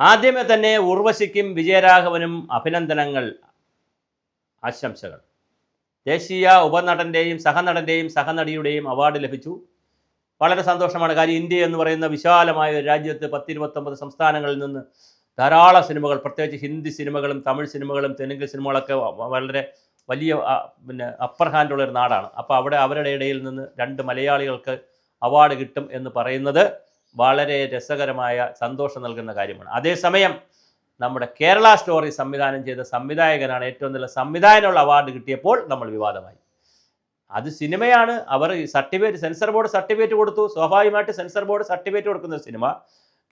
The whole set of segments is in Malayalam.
ആദ്യമേ തന്നെ ഉർവശിക്കും വിജയരാഘവനും അഭിനന്ദനങ്ങൾ, ആശംസകൾ. ദേശീയ ഉപനടൻ്റെയും സഹനടിയുടെയും അവാർഡ് ലഭിച്ചു. വളരെ സന്തോഷമാണ്. കാര്യം ഇന്ത്യ എന്ന് പറയുന്ന വിശാലമായ ഒരു രാജ്യത്ത് 10-29 സംസ്ഥാനങ്ങളിൽ നിന്ന് ധാരാളം സിനിമകൾ, പ്രത്യേകിച്ച് ഹിന്ദി സിനിമകളും തമിഴ് സിനിമകളും തെലുങ്ക് സിനിമകളൊക്കെ വളരെ വലിയ അപ്പർ ഹാൻഡുള്ളൊരു നാടാണ്. അപ്പോൾ അവിടെ അവരുടെ ഇടയിൽ നിന്ന് 2 മലയാളികൾക്ക് അവാർഡ് കിട്ടും എന്ന് പറയുന്നത് വളരെ രസകരമായ സന്തോഷം നൽകുന്ന കാര്യമാണ്. അതേസമയം നമ്മുടെ കേരള സ്റ്റോറി സംവിധാനം ചെയ്ത സംവിധായകനാണ് ഏറ്റവും നല്ല സംവിധായകനുള്ള അവാർഡ് കിട്ടിയപ്പോൾ നമ്മൾ വിവാദമായി. അത് സിനിമയാണ്, അവർ സെൻസർ ബോർഡ് സർട്ടിഫിക്കറ്റ് കൊടുത്തു. സ്വാഭാവികമായിട്ട് സെൻസർ ബോർഡ് സർട്ടിഫിക്കറ്റ് കൊടുക്കുന്ന സിനിമ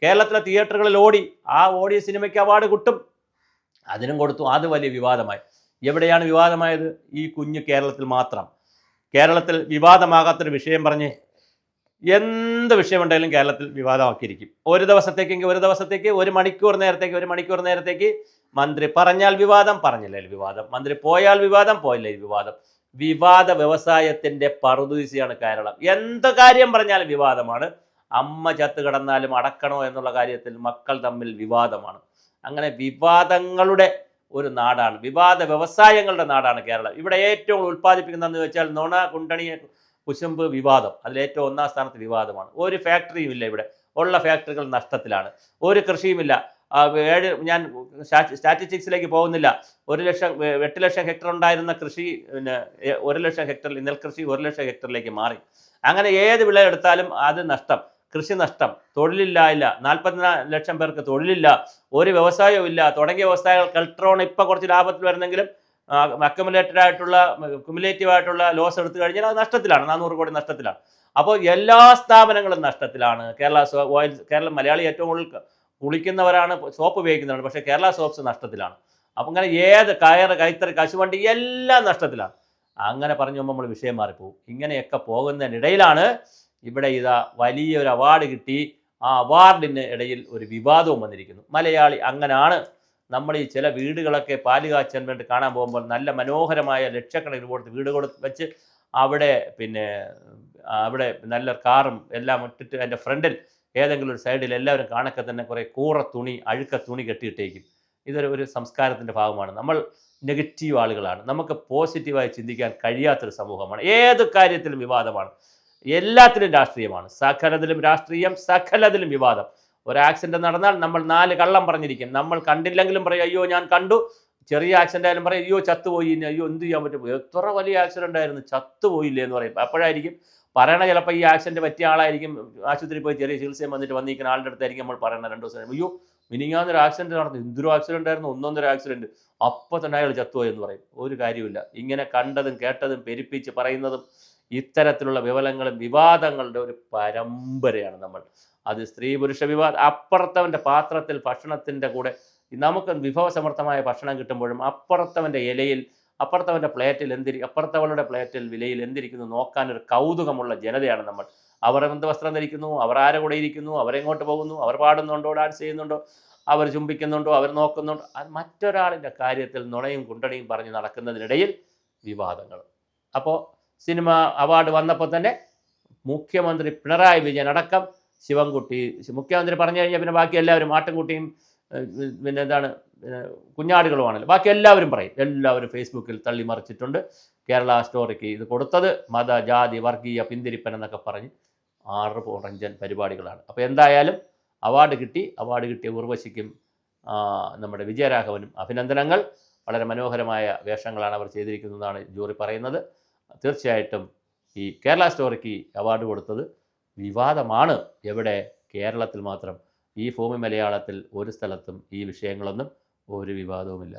കേരളത്തിലെ തിയേറ്ററുകളിൽ ഓടിയ സിനിമയ്ക്ക് അവാർഡ് കിട്ടും. അതിനും കൊടുത്തു. അത് വലിയ വിവാദമായി. എവിടെയാണ് വിവാദമായത്? ഈ കുഞ്ഞ് കേരളത്തിൽ മാത്രം. കേരളത്തിൽ വിവാദമാകാത്തൊരു വിഷയം പറഞ്ഞ് എന്ത് വിഷയമുണ്ടെങ്കിലും കേരളത്തിൽ വിവാദമാക്കിയിരിക്കും. ഒരു ദിവസത്തേക്കെങ്കിൽ ഒരു ദിവസത്തേക്ക്, ഒരു മണിക്കൂർ നേരത്തേക്ക് മന്ത്രി പറഞ്ഞാൽ വിവാദം, പറഞ്ഞില്ലെങ്കിൽ വിവാദം, മന്ത്രി പോയാൽ വിവാദം, പോയില്ലെങ്കിൽ വിവാദം. വിവാദ വ്യവസായത്തിൻ്റെ പറുദീസയാണ് കേരളം. എന്ത് കാര്യം പറഞ്ഞാലും വിവാദമാണ്. അമ്മ ചത്ത് കിടന്നാലും അടക്കണോ എന്നുള്ള കാര്യത്തിൽ മക്കൾ തമ്മിൽ വിവാദമാണ്. അങ്ങനെ വിവാദങ്ങളുടെ ഒരു നാടാണ്, വിവാദ വ്യവസായങ്ങളുടെ നാടാണ് കേരളം. ഇവിടെ ഏറ്റവും ഉൽപ്പാദിപ്പിക്കുന്നതെന്ന് വെച്ചാൽ നുണ, കുണ്ടണി, കുശുമ്പ്, വിവാദം. അതിലേറ്റവും 1ാം സ്ഥാനത്ത് വിവാദമാണ്. ഒരു ഫാക്ടറിയും ഇല്ല ഇവിടെ. ഉള്ള ഫാക്ടറികൾ നഷ്ടത്തിലാണ്. ഒരു കൃഷിയുമില്ല. ഞാൻ സ്റ്റാറ്റിസ്റ്റിക്സിലേക്ക് പോകുന്നില്ല. 8 ലക്ഷം ഹെക്ടർ ഉണ്ടായിരുന്ന കൃഷി 1 ലക്ഷം ഹെക്ടറിൽ നെൽകൃഷി 1 ലക്ഷം ഹെക്ടറിലേക്ക് മാറി. അങ്ങനെ ഏത് വിള എടുത്താലും അത് നഷ്ടം, കൃഷി നഷ്ടം, തൊഴിലില്ലായ്മ. 44 ലക്ഷം പേർക്ക് തൊഴിലില്ല, ഒരു വ്യവസായവും ഇല്ല. തുടങ്ങിയ വ്യവസായികൾ കെൽട്രോൺ ഇപ്പോൾ കുറച്ച് ലാഭത്തിൽ വരുന്നെങ്കിലും കുമുലേറ്റീവ് ആയിട്ടുള്ള ലോസ് എടുത്തു കഴിഞ്ഞാൽ അത് നഷ്ടത്തിലാണ്, 400 കോടി നഷ്ടത്തിലാണ്. അപ്പോൾ എല്ലാ സ്ഥാപനങ്ങളും നഷ്ടത്തിലാണ്. കേരളം മലയാളി ഏറ്റവും കൂടുതൽ കുളിക്കുന്നവരാണ്, സോപ്പ് ഉപയോഗിക്കുന്നവരാണ്. പക്ഷേ കേരള സോപ്സ് നഷ്ടത്തിലാണ്. അപ്പം അങ്ങനെ ഏത് കൈത്തറി, കശുവണ്ടി എല്ലാം നഷ്ടത്തിലാണ്. അങ്ങനെ പറഞ്ഞു നമ്മൾ വിഷയം മാറിപ്പോകും. ഇങ്ങനെയൊക്കെ പോകുന്നതിനിടയിലാണ് ഇവിടെ വലിയൊരു അവാർഡ് കിട്ടി. ആ അവാർഡിന് ഇടയിൽ ഒരു വിവാദവും വന്നിരിക്കുന്നു. മലയാളി അങ്ങനെയാണ്. നമ്മൾ ഈ ചില വീടുകളൊക്കെ പാല് കാച്ചാൻ വേണ്ടി കാണാൻ പോകുമ്പോൾ നല്ല മനോഹരമായ ലക്ഷക്കണക്കിന് കൊടുത്ത് വീട് വെച്ച് അവിടെ നല്ല കാറും എല്ലാം ഇട്ടിട്ട് അതിൻ്റെ ഫ്രണ്ടിൽ ഏതെങ്കിലും ഒരു സൈഡിൽ എല്ലാവരും കാണക്കെ തന്നെ കുറേ അഴുക്ക തുണി കെട്ടിയിട്ടേക്കും. ഇതൊരു സംസ്കാരത്തിൻ്റെ ഭാഗമാണ്. നമ്മൾ നെഗറ്റീവ് ആളുകളാണ്. നമുക്ക് പോസിറ്റീവായി ചിന്തിക്കാൻ കഴിയാത്തൊരു സമൂഹമാണ്. ഏത് കാര്യത്തിലും വിവാദമാണ്, എല്ലാത്തിലും രാഷ്ട്രീയമാണ്. സകലതിലും രാഷ്ട്രീയം, സകലതിലും വിവാദം. ഒരു ആക്സിഡൻറ്റ് നടന്നാൽ നമ്മൾ 4 കള്ളം പറഞ്ഞിരിക്കും. നമ്മൾ കണ്ടില്ലെങ്കിലും പറയും അയ്യോ ഞാൻ കണ്ടു. ചെറിയ ആക്സിഡൻ്റ് ആയാലും പറയും അയ്യോ ചത്തുപോയി, അയ്യോ എന്ത് ചെയ്യാൻ പറ്റും, എത്ര വലിയ ആക്സിഡൻ്റ് ആയിരുന്നു, ചത്തുപോയില്ലേ എന്ന് പറയും. അപ്പോഴായിരിക്കും പറയണ ചിലപ്പോൾ ഈ ആക്സിഡൻറ്റ് പറ്റിയ ആളായിരിക്കും ആശുപത്രിയിൽ പോയി ചെറിയ ചികിത്സയും വന്നിരിക്കുന്ന ആളുടെ അടുത്തായിരിക്കും നമ്മൾ പറയണത് 2 ദിവസം അയ്യോ മിനിങ്ങാന്നൊരു ആക്സിഡൻറ്റ് നടന്നു, എന്തൊരു ആക്സിഡൻ്റ് ആയിരുന്നു, 1-1.5 ആക്സിഡൻറ്റ്, അപ്പോൾ തന്നെ അയാൾ ചത്തുപോയി എന്ന് പറയും. ഒരു കാര്യമില്ല. ഇങ്ങനെ കണ്ടതും കേട്ടതും പെരുപ്പിച്ച് പറയുന്നതും ഇത്തരത്തിലുള്ള വിവാദങ്ങളുടെ ഒരു പരമ്പരയാണ് നമ്മൾ. അത് സ്ത്രീ പുരുഷ വിവാദം. അപ്പുറത്തവൻ്റെ പാത്രത്തിൽ ഭക്ഷണത്തിൻ്റെ കൂടെ നമുക്ക് വിഭവസമൃദ്ധമായ ഭക്ഷണം കിട്ടുമ്പോഴും അപ്പുറത്തവൻ്റെ ഇലയിൽ, അപ്പുറത്തവൻ്റെ പ്ലേറ്റിൽ അപ്പുറത്തവളുടെ പ്ലേറ്റിൽ വിലയിൽ എന്തിരിക്കുന്നു നോക്കാനൊരു കൗതുകമുള്ള ജനതയാണ് നമ്മൾ. അവർ എന്ത് വസ്ത്രം ധരിക്കുന്നു, അവർ ആരെ കൂടെ ഇരിക്കുന്നു, അവരെങ്ങോട്ട് പോകുന്നു, അവർ പാടുന്നുണ്ടോ, ഡാൻസ് ചെയ്യുന്നുണ്ടോ, അവർ ചുംബിക്കുന്നുണ്ടോ, അവർ നോക്കുന്നുണ്ടോ, അത് മറ്റൊരാളിൻ്റെ കാര്യത്തിൽ നുണയും കുണ്ടണിയും പറഞ്ഞ് നടക്കുന്നതിനിടയിൽ വിവാദങ്ങൾ. അപ്പോൾ സിനിമ അവാർഡ് വന്നപ്പോൾ തന്നെ മുഖ്യമന്ത്രി പിണറായി വിജയൻ അടക്കം ശിവൻകുട്ടി, മുഖ്യമന്ത്രി പറഞ്ഞു കഴിഞ്ഞാൽ പിന്നെ ബാക്കി എല്ലാവരും ആട്ടിൻകുട്ടിയും കുഞ്ഞാടുകളുമാണല്ലോ, ബാക്കി എല്ലാവരും പറയും. എല്ലാവരും ഫേസ്ബുക്കിൽ തള്ളിമറിച്ചിട്ടുണ്ട്. കേരള സ്റ്റോറിക്ക് ഇത് കൊടുത്തത് മത, ജാതി, വർഗീയ പിന്തിരിപ്പൻ എന്നൊക്കെ പറഞ്ഞ് 6 പുറഞ്ചൻ പരിപാടികളാണ്. അപ്പോൾ എന്തായാലും അവാർഡ് കിട്ടിയ ഉർവശിക്കും നമ്മുടെ വിജയരാഘവനും അഭിനന്ദനങ്ങൾ. വളരെ മനോഹരമായ വേഷങ്ങളാണ് അവർ ചെയ്തിരിക്കുന്നതെന്നാണ് ജൂറി പറയുന്നത്. തീർച്ചയായിട്ടും ഈ കേരള സ്റ്റോറിക്ക് അവാർഡ് കൊടുത്തത് വിവാദമാണ്. എവിടെ? കേരളത്തിൽ മാത്രം. ഈ ഭൂമി മലയാളത്തിൽ ഒരു സ്ഥലത്തും ഈ വിഷയങ്ങളൊന്നും ഒരു വിവാദവുമില്ല.